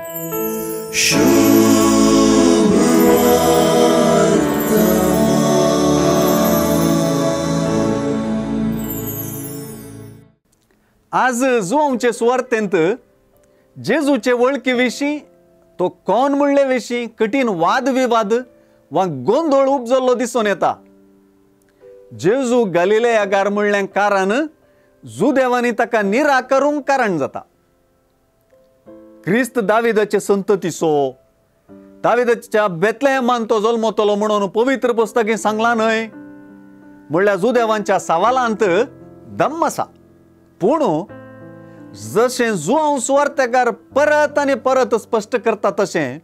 आज जुवांचे सुवार्थेंत जेजूचे वळखी विशीं तो कोण म्हणले विशीं कठीण वाद विवाद वा गोंधळ उपजल्लो दिसून येता. जेजू गलिलेयागार म्हणले कारण जुदेवांनी ताका निराकरूंक कारण जाता. क्रिस्त दाविदाचे संततीचो, दाविदाच्या बेतलेहमान तो जल्मतलो म्हणून पवित्र पुस्तकांत सांगला न्हय. म्हणल्यार जुदेवांच्या सवालांत दम आसा. पूण जशें जुआंव सुवार्थेकार परत आनी परत स्पश्ट करता तशें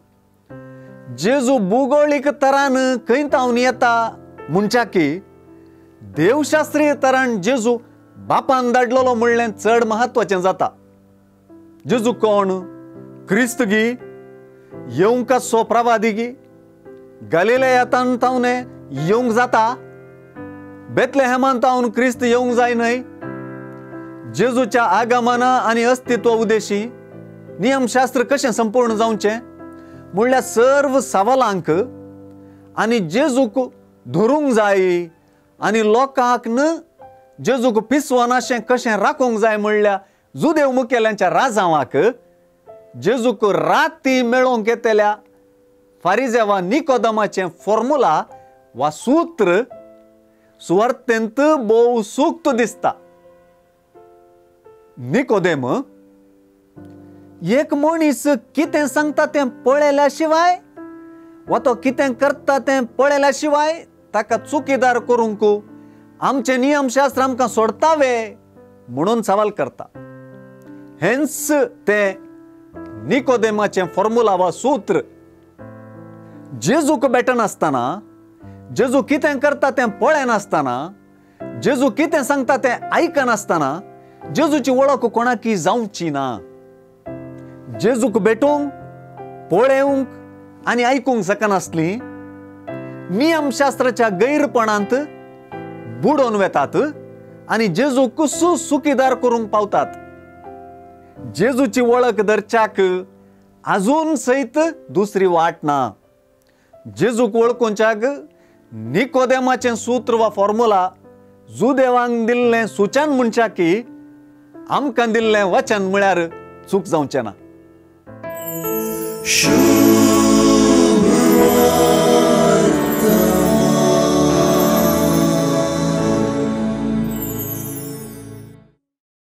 जेजू भूगोळीक तरान खंय तावन येता म्हणच्या की देवशास्त्रीय तरान जेजू बापान धाडलेलो म्हणलें चड म्हत्वाचें जाता. जेजू कोण? क्रिस्त गी, येवंक सो प्रवादी गी, गलिलेयांतान तावन येवंक जाता, बेतलेहेमान तावन क्रिस्त येवंक जाय न्हय. जेजूच्या आगमना आनी अस्तित्व उद्देशी नियमशास्त्र कशें संपूर्ण जावचें म्हणल्यार सर्व सवालांक आनी जेजूक धरूंक जाय आनी लोकांक न जेजूक पिसवनाशें कशें राखूंक जाय म्हणल्यार जुदेव मुखेल्यांच्या राजावाक जेजूक राती मेळोवंक येतल्या फारिजे वा निकोदेमाचें फॉर्मुला वा सूत्र सुवार्थेंत भोव सूक्त दिसता. निकोदेम एक मनीस कितें सांगता तें पळयल्या शिवाय वा तो कितें करता तें पळयल्या शिवाय ताका चुकीदार करूंक आमचे नियमशास्त्र आमकां सोडतावे म्हणून सवाल करता. हेंच तें निकोदेमाचें फॉर्मुला वा सूत्र. जेजूक भेटनासतना, जेजू कितें करता तें पळयनासतना, जेजू कितें सांगता तें आयकनासतना जेजूची वळख कोणाकी जावची ना. जेजूक भेटूंक, पळेवंक आनी आयकूंक शकनासली नियमशास्त्राच्या गैरपणांत बुडोवन वेतात आनी जेजूक सुकीदार करूंक पावतात. जेजूची वळख धरच्याक आजून सयत दुसरी वाट ना. जेजूक वळखुंच्याक निकोदेमाचें सूत्र वा फॉर्मुला जुदेवांक दिल्लें सुचन म्हणच्या की आमकां दिल्लें वचन म्हळ्यार चूक जावचें ना.